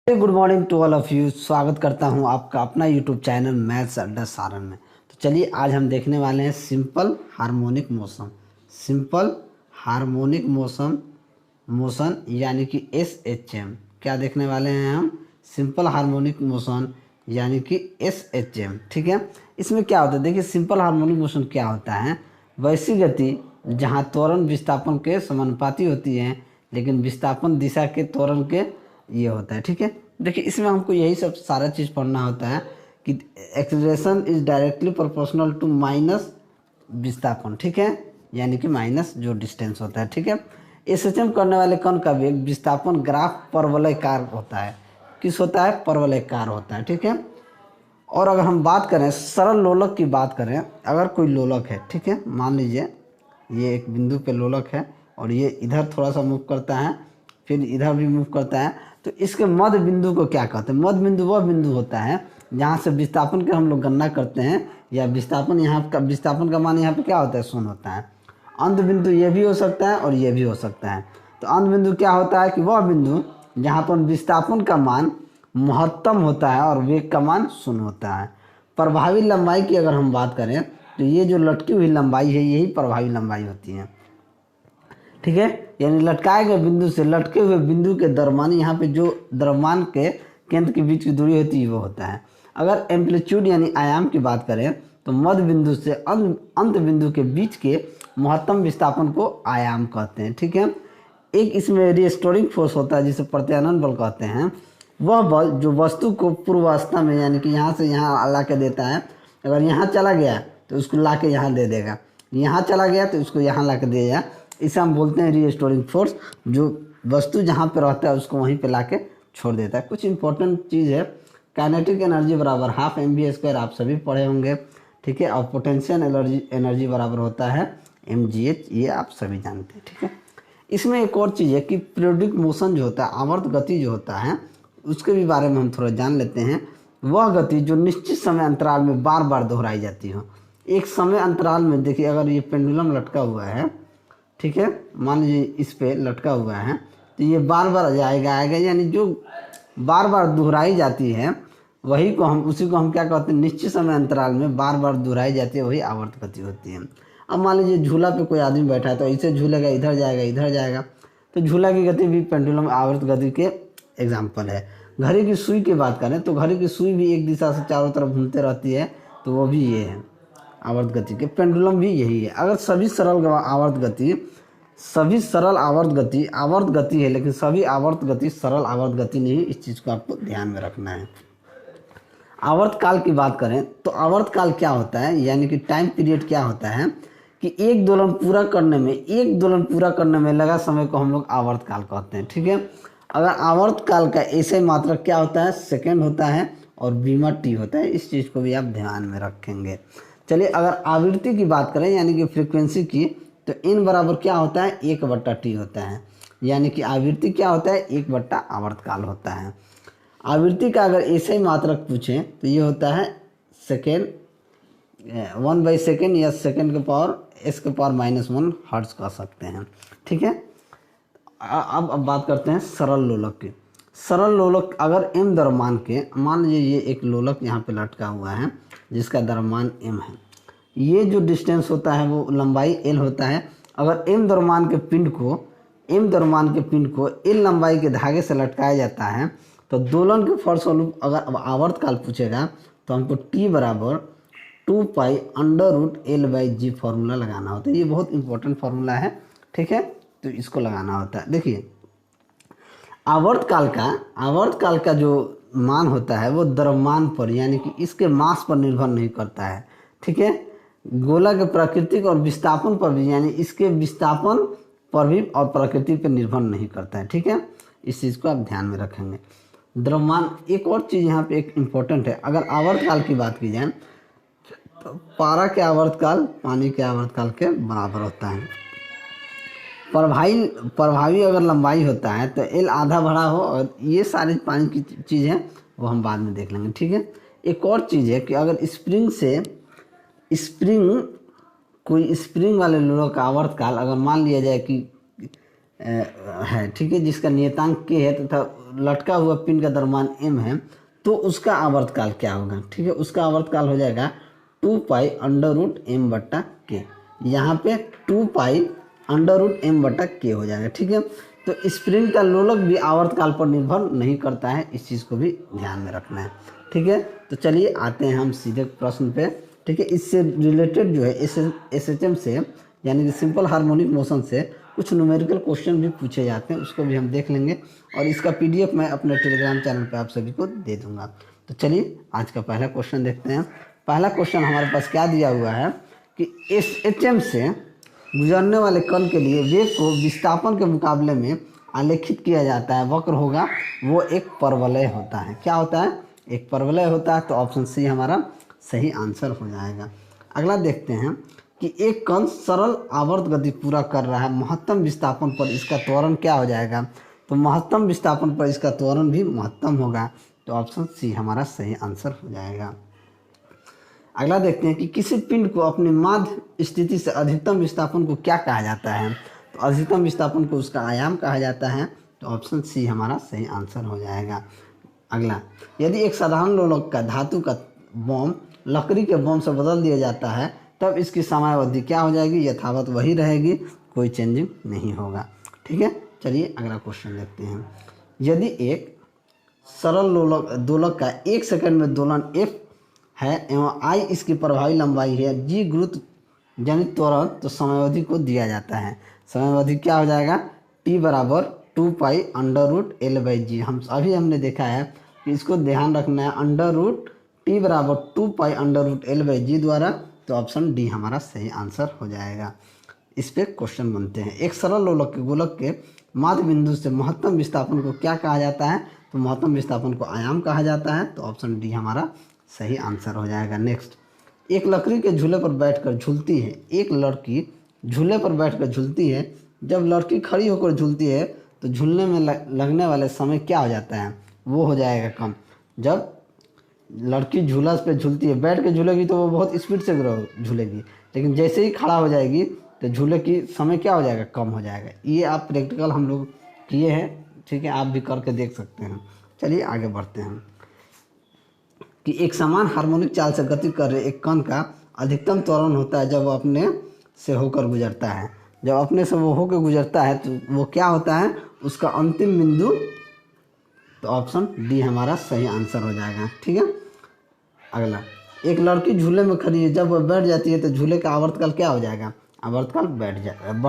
Good morning to all of you. स्वागत करता हूं आपका अपना यूट्यूब चैनल मैथ्स अड्डा सारन में। तो चलिए आज हम देखने वाले हैं simple harmonic motion. Simple harmonic motion यानी कि SHM। क्या देखने वाले हैं हम? सिंपल हार्मोनिक मोशन यानी कि SHM। ठीक है, इसमें क्या होता है देखिए, सिंपल हार्मोनिक मोशन क्या होता है? वैसी गति जहाँ त्वरण विस्थापन के समानुपाती होती है, लेकिन विस्थापन दिशा के त्वरण के ये होता है। ठीक है, देखिए इसमें हमको यही सब सारा चीज़ पढ़ना होता है कि acceleration is directly proportional to minus विस्थापन। ठीक है, यानी कि माइनस जो डिस्टेंस होता है। ठीक है, SHM करने वाले कण का वेग विस्थापन ग्राफ परवलयकार होता है। किस होता है? परवलयकार होता है। ठीक है, और अगर हम बात करें सरल लोलक की बात करें, अगर कोई लोलक है, ठीक है, मान लीजिए ये एक बिंदु पे लोलक है और ये इधर थोड़ा सा मूव करता है, फिर इधर भी मूव करता है, तो इसके मध्य बिंदु को क्या कहते हैं? मध्य बिंदु वह बिंदु होता है जहाँ से विस्थापन के हम लोग गणना करते हैं, या विस्थापन विस्थापन का मान यहाँ पे क्या होता है? शून्य होता है। अंत बिंदु ये भी हो सकता है और ये भी हो सकता है। तो अंत बिंदु क्या होता है कि वह बिंदु जहाँ पर विस्थापन का मान महत्तम होता है और वेग का मान शून्य होता है। प्रभावी लंबाई की अगर हम बात करें तो ये जो लटकी हुई लंबाई है यही प्रभावी लंबाई होती है। ठीक है, यानी लटकाए गए बिंदु से लटके हुए बिंदु के दरमियान, यहाँ पे जो द्रव्यमान के केंद्र के बीच की दूरी होती है वो होता है। अगर एम्पलीट्यूड यानी आयाम की बात करें तो मध्य बिंदु से अंत बिंदु के बीच के महत्तम विस्थापन को आयाम कहते हैं। ठीक है, एक इसमें रिस्टोरिंग फोर्स होता है जिसे प्रत्यानयन बल कहते हैं। वह बल जो वस्तु को पूर्वावस्था में यानी कि यहाँ से यहाँ ला के देता है। अगर यहाँ चला गया तो उसको ला के यहाँ दे देगा, यहाँ चला गया तो उसको यहाँ ला के देगा। इसे हम बोलते हैं रिस्टोरिंग फोर्स। जो वस्तु जहाँ पे रहता है उसको वहीं पे ला के छोड़ देता है। कुछ इंपॉर्टेंट चीज़ है, काइनेटिक एनर्जी बराबर हाफ mv², आप सभी पढ़े होंगे। ठीक है, और पोटेंशियल एनर्जी बराबर होता है mgh, ये आप सभी जानते हैं। ठीक है, इसमें एक और चीज़ है कि पीरियोडिक मोशन जो होता है, आवर्त गति जो होता है, उसके भी बारे में हम थोड़ा जान लेते हैं। वह गति जो निश्चित समय अंतराल में बार बार दोहराई जाती हो। एक समय अंतराल में देखिए, अगर ये पेंडुलम लटका हुआ है, ठीक है, मान लीजिए इस पे लटका हुआ है, तो ये बार बार आएगा, यानी जो बार बार दोहराई जाती है उसी को हम क्या कहते हैं? निश्चित समय अंतराल में बार बार दोहराई जाती है, वही आवर्त गति होती है। अब मान लीजिए झूला पे कोई आदमी बैठा है तो ऐसे झूलेगा, इधर जाएगा इधर जाएगा, तो झूला की गति भी पेंडुलम आवर्त गति के एग्जाम्पल है। घड़ी की सुई की बात करें तो घड़ी की सुई भी एक दिशा से चारों तरफ घूमते रहती है, तो वो भी ये है आवर्त गति के। पेंडुलम भी यही है। अगर सभी सरल आवर्त गति है, लेकिन सभी आवर्त गति सरल आवर्त गति नहीं, इस चीज़ को आपको ध्यान में रखना है। आवर्त काल की बात करें तो आवर्त काल क्या होता है, यानी कि टाइम पीरियड क्या होता है कि एक दोलन पूरा करने में लगा समय को हम लोग आवर्त काल कहते हैं। ठीक है, अगर आवर्त काल का ऐसे मात्रक क्या होता है? सेकेंड होता है और बीमा टी होता है। इस चीज़ को भी आप ध्यान में रखेंगे। चलिए, अगर आवृत्ति की बात करें यानी कि फ्रीक्वेंसी की, तो n बराबर क्या होता है? 1/t होता है। यानी कि आवृत्ति क्या होता है? 1/, आवर्त काल होता है। आवृत्ति का अगर ऐसे ही मात्रक पूछें तो ये होता है सेकेंड, 1/सेकेंड या सेकेंड के पावर s⁻⁻1 हर्ट्ज कह सकते हैं। ठीक है, अब बात करते हैं सरल लोलक की। सरल लोलक अगर m द्रव्यमान के, मान लीजिए ये एक लोलक यहाँ पे लटका हुआ है जिसका द्रव्यमान m है, ये जो डिस्टेंस होता है वो लंबाई l होता है। अगर m द्रव्यमान के पिंड को l लंबाई के धागे से लटकाया जाता है तो दोलन के फलस्वरूप अगर आवर्त काल पूछेगा तो हमको t बराबर 2π√L/g फार्मूला लगाना होता है। ये बहुत इंपॉर्टेंट फार्मूला है। ठीक है, तो इसको लगाना होता है। देखिए, आवर्त काल का जो मान होता है वो द्रव्यमान पर यानी कि इसके मास पर निर्भर नहीं करता है। ठीक है, गोला के प्राकृतिक और विस्थापन पर भी, यानी इसके विस्थापन पर भी और प्रकृति पर निर्भर नहीं करता है। ठीक है, इस चीज़ को आप ध्यान में रखेंगे। द्रव्यमान, एक और चीज़ यहाँ पे एक इम्पोर्टेंट है। अगर आवर्त काल की बात की जाए तो पारा के आवर्त काल पानी के आवर्त काल के बराबर होता है। प्रभावी अगर लंबाई होता है तो L आधा भरा हो, और ये सारी पानी की चीज़ है वो हम बाद में देख लेंगे। ठीक है, एक और चीज़ है कि अगर कोई स्प्रिंग वाले लोलक का आवर्त काल अगर मान लिया जाए कि है, ठीक है, जिसका नियतांक k है तथा लटका हुआ पिंड का द्रव्यमान m है तो उसका आवर्तकाल क्या होगा। ठीक है, उसका आवर्तकाल हो जाएगा 2π√m/k। यहाँ पे 2π√m/k हो जाएगा। ठीक है, तो स्प्रिंग का लोलक भी आवर्तकाल पर निर्भर नहीं करता है, इस चीज़ को भी ध्यान में रखना है। ठीक है, तो चलिए आते हैं हम सीधे प्रश्न पे। ठीक है, इससे रिलेटेड जो है SHM से यानी कि सिंपल हार्मोनिक मोशन से कुछ न्यूमेरिकल क्वेश्चन भी पूछे जाते हैं, उसको भी हम देख लेंगे और इसका PDF मैं अपने टेलीग्राम चैनल पे आप सभी को दे दूंगा। तो चलिए आज का पहला क्वेश्चन देखते हैं। पहला क्वेश्चन हमारे पास क्या दिया हुआ है कि SHM से गुजरने वाले कण के लिए वेग को विस्थापन के मुकाबले में आलेखित किया जाता है, वक्र होगा, वो एक परवलय होता है। क्या होता है? एक परवलय होता है। तो ऑप्शन सी हमारा सही आंसर हो जाएगा। अगला देखते हैं कि एक कण सरल आवर्त गति पूरा कर रहा है, महत्तम विस्थापन पर इसका त्वरण क्या हो जाएगा। तो महत्तम विस्थापन पर इसका त्वरण भी महत्तम होगा। तो ऑप्शन सी हमारा सही आंसर हो जाएगा। अगला देखते हैं कि किसी पिंड को अपनी माध्य स्थिति से अधिकतम विस्थापन को क्या कहा जाता है। तो अधिकतम विस्थापन को उसका आयाम कहा जाता है। तो ऑप्शन सी हमारा सही आंसर हो जाएगा। अगला, यदि एक साधारण लोलक का धातु का बम लकड़ी के बम से बदल दिया जाता है तब इसकी समयावधि क्या हो जाएगी। यथावत वही रहेगी, कोई चेंजिंग नहीं होगा। ठीक है, चलिए अगला क्वेश्चन देखते हैं। यदि एक सरल दोलक का 1 सेकंड में दोलन F है एवं I इसकी प्रभावी लंबाई है, G गुरुत्व जनित त्वरण, तो समयावधि को दिया जाता है। समयावधि क्या हो जाएगा। T बराबर 2π√L/g। हमने देखा है कि इसको ध्यान रखना है, √T बराबर 2π√L/g द्वारा। तो ऑप्शन डी हमारा सही आंसर हो जाएगा। इस पे क्वेश्चन बनते हैं। एक सरल लोलक के गोलक के माध्य बिंदु से महत्तम विस्थापन को क्या कहा जाता है। तो महत्तम विस्थापन को आयाम कहा जाता है। तो ऑप्शन डी हमारा सही आंसर हो जाएगा। नेक्स्ट, एक लकड़ी के झूले पर बैठकर झूलती है। एक लड़की झूले पर बैठकर झूलती है। जब लड़की खड़ी होकर झूलती है तो झूलने में लगने वाले समय क्या हो जाता है, वो हो जाएगा कम। जब लड़की झूला पे झूलती है, बैठ के झूलेगी तो वो बहुत स्पीड से झूलेगी, लेकिन जैसे ही खड़ा हो जाएगी तो झूले की समय क्या हो जाएगा, कम हो जाएगा। ये आप प्रैक्टिकल हम लोग किए हैं। ठीक है, आप भी करके देख सकते हैं। चलिए आगे बढ़ते हैं कि एक समान हार्मोनिक चाल से गति कर रहे एक कण का अधिकतम त्वरण होता है जब वो अपने से होकर गुजरता है। जब अपने से वो होकर गुजरता है तो वो क्या होता है, उसका अंतिम बिंदु। तो ऑप्शन डी हमारा सही आंसर हो जाएगा। ठीक है, अगला, एक लड़की झूले में खड़ी है। जब वह बैठ जाती है तो झूले का आवर्तकाल क्या हो जाएगा, आवर्तकाल बढ़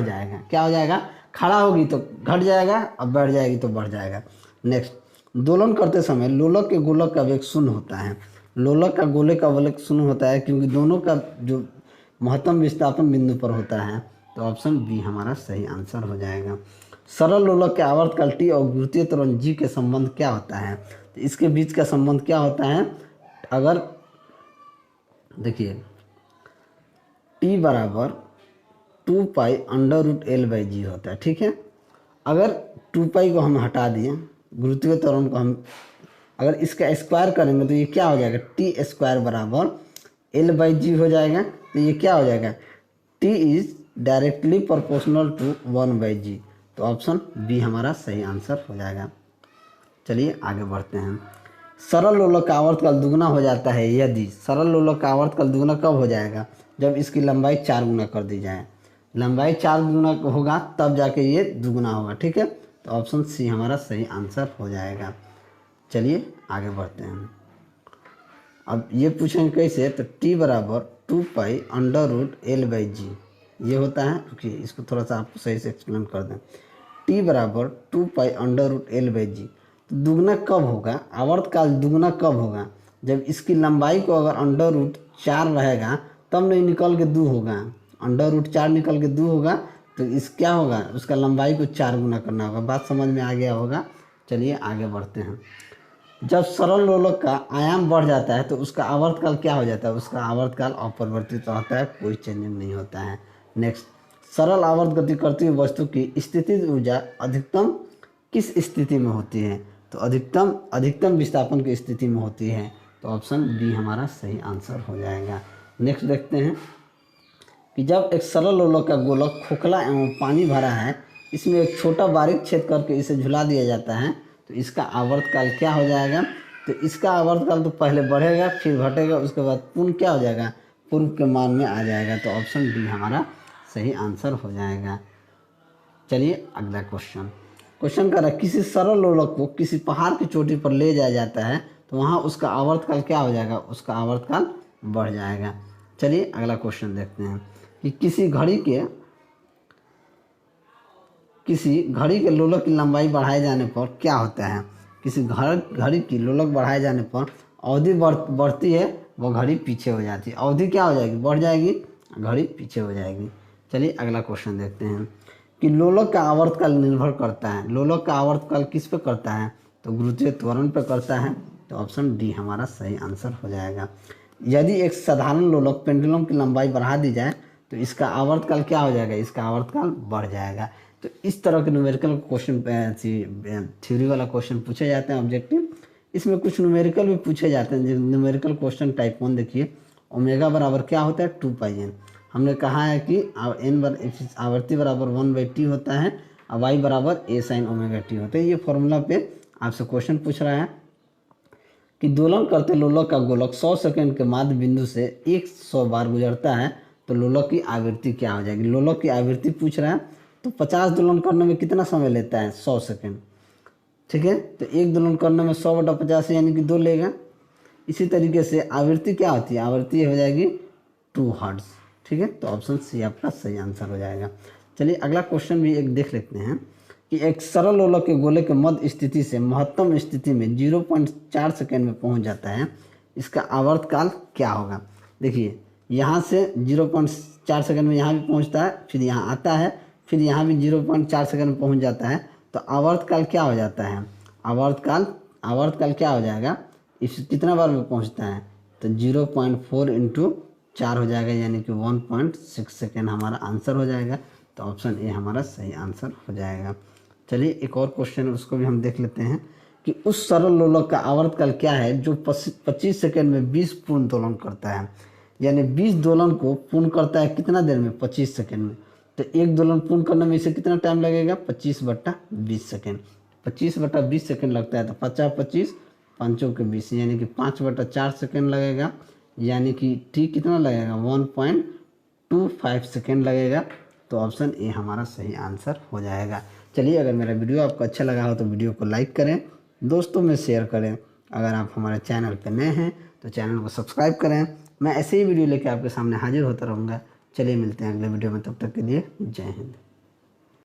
जाएगा। क्या हो जाएगा, खड़ा होगी तो घट जाएगा और बैठ जाएगी तो बढ़ जाएगा। नेक्स्ट, दोलन करते समय लोलक के गोलक का वेग शून्य होता है। लोलक का गोले का वेग शून्य होता है क्योंकि दोनों का जो महत्तम विस्थापन बिंदु पर होता है। तो ऑप्शन बी हमारा सही आंसर हो जाएगा। सरल लोलक के आवर्तकाल टी और गुरुत्वीय त्वरण जी के संबंध क्या होता है। तो इसके बीच का संबंध क्या होता है, अगर देखिए टी बराबर 2π√L/g होता है। ठीक है, अगर 2π को हम हटा दिए, गुरुत्वीय त्वरण को हम अगर इसका स्क्वायर करेंगे तो ये क्या हो जाएगा, T² बराबर L/g हो जाएगा। तो ये क्या हो जाएगा, T is directly proportional to 1/g। तो ऑप्शन बी हमारा सही आंसर हो जाएगा। चलिए आगे बढ़ते हैं। सरल लोलक का आवर्तकाल दुगना हो जाता है यदि, सरल लोलक का आवर्तकाल दुगना कब हो जाएगा, जब इसकी लंबाई 4 गुना कर दी जाए। लंबाई 4 गुना होगा तब जाके ये दुगना होगा। ठीक है, तो ऑप्शन सी हमारा सही आंसर हो जाएगा। चलिए आगे बढ़ते हैं। अब ये पूछेंगे कैसे, तो टी बराबर 2π√L/g ये होता है। ओके, इसको थोड़ा सा आपको सही से एक्सप्लेन कर दें। टी बराबर 2π√L/g तो दुगना कब होगा, आवर्तकाल दुगना कब होगा, जब इसकी लंबाई को अगर √4 रहेगा तब नहीं निकल के 2 होगा। √4 निकल के 2 होगा तो इस क्या होगा, उसका लंबाई को 4 गुना करना होगा। बात समझ में आ गया होगा। चलिए आगे बढ़ते हैं। जब सरल लोलक का आयाम बढ़ जाता है तो उसका आवर्तकाल क्या हो जाता है, उसका आवर्तकाल अपरिवर्तित रहता है, कोई चेंजिंग नहीं होता है। नेक्स्ट, सरल आवर्त गति करती हुई वस्तु की स्थितिज ऊर्जा अधिकतम किस स्थिति में होती है। तो अधिकतम विस्थापन की स्थिति में होती है। तो ऑप्शन बी हमारा सही आंसर हो जाएगा। नेक्स्ट देखते हैं कि जब एक सरल लोलक का गोलक खोखला एवं पानी भरा है, इसमें एक छोटा बारीक छेद करके इसे झुला दिया जाता है तो इसका आवर्तकाल क्या हो जाएगा, तो इसका आवर्तकाल तो पहले बढ़ेगा फिर घटेगा, उसके बाद पूर्ण क्या हो जाएगा, पूर्व के मान में आ जाएगा। तो ऑप्शन डी हमारा सही आंसर हो जाएगा। चलिए अगला क्वेश्चन। क्वेश्चन कह रहा है किसी सरल लोलक को किसी पहाड़ की चोटी पर ले जाया जाता है तो वहाँ उसका आवर्तकाल क्या हो जाएगा, उसका आवर्तकाल बढ़ जाएगा। चलिए अगला क्वेश्चन देखते हैं कि किसी घड़ी के लोलक की लंबाई बढ़ाए जाने पर क्या होता है। किसी घड़ी की लोलक बढ़ाए जाने पर अवधि बढ़ती है, वो घड़ी पीछे हो जाती है। अवधि क्या हो जाएगी, बढ़ जाएगी, घड़ी पीछे हो जाएगी। चलिए अगला क्वेश्चन देखते हैं कि लोलक का आवर्तकाल निर्भर करता है। लोलक का आवर्तकाल किस पे करता है, तो गुरुत्वीय त्वरण पे करता है। तो ऑप्शन डी हमारा सही आंसर हो जाएगा। यदि एक साधारण लोलक पेंडुलम की लंबाई बढ़ा दी जाए तो इसका आवर्तकाल क्या हो जाएगा, इसका आवर्तकाल बढ़ जाएगा। तो इस तरह के न्यूमेरिकल क्वेश्चन, थ्योरी वाला क्वेश्चन पूछे जाते हैं ऑब्जेक्टिव। इसमें कुछ न्यूमेरिकल भी पूछे जाते हैं। न्यूमेरिकल क्वेश्चन टाइप 1 देखिए, ओमेगा बराबर क्या होता है, 2πn। हमने कहा है कि आवर्ती बराबर 1/t होता है और y बराबर a sin ओमेगा t होता है। ये फॉर्मूला पे आपसे क्वेश्चन पूछ रहा है कि दोलन करते लोलक का गोलक 100 सेकंड के माध्य बिंदु से 100 बार गुजरता है तो लोलक की आवृत्ति क्या हो जाएगी। लोलक की आवृत्ति पूछ रहा है, तो 50 दोलन करने में कितना समय लेता है, 100 सेकंड। ठीक है, तो एक दोलन करने में 100/50 यानी कि 2 लेगा। इसी तरीके से आवृत्ति क्या होती है, आवृत्ति हो जाएगी 2 हर्ट्ज। ठीक है, तो ऑप्शन सी आपका सही आंसर हो जाएगा। चलिए अगला क्वेश्चन भी एक देख लेते हैं कि एक सरल लोलक के गोले के मध्य स्थिति से महत्तम स्थिति में 0.4 सेकेंड में पहुंच जाता है, इसका आवर्तकाल क्या होगा। देखिए यहाँ से 0.4 सेकेंड में यहाँ भी पहुँचता है, फिर यहाँ आता है, फिर यहाँ भी 0.4 सेकेंड में पहुँच जाता है। तो आवर्तकाल क्या हो जाता है, आवर्तकाल क्या हो जाएगा, इस कितना बार में पहुँचता है, तो 0.4 × 4 हो जाएगा, यानी कि 1.6 सेकेंड हमारा आंसर हो जाएगा। तो ऑप्शन ए हमारा सही आंसर हो जाएगा। चलिए एक और क्वेश्चन है, उसको भी हम देख लेते हैं कि उस सरल लोलक का आवर्तकाल क्या है जो 25 सेकेंड में 20 पूर्ण दोलन करता है। यानी 20 दोलन को पूर्ण करता है कितना देर में, 25 सेकेंड में। तो एक दोलन पूर्ण करने में इसे कितना टाइम लगेगा, 25/20 सेकेंड। 25/20 सेकेंड लगता है, तो 50/25 5 के 20 यानी कि 5/4 सेकेंड लगेगा, यानी कि टी कितना लगेगा, 1.25 सेकेंड लगेगा। तो ऑप्शन ए हमारा सही आंसर हो जाएगा। चलिए अगर मेरा वीडियो आपको अच्छा लगा हो तो वीडियो को लाइक करें, दोस्तों में शेयर करें। अगर आप हमारे चैनल पर नए हैं तो चैनल को सब्सक्राइब करें। मैं ऐसे ही वीडियो लेकर आपके सामने हाजिर होता रहूँगा। चलिए मिलते हैं अगले वीडियो में, तब तक के लिए जय हिंद।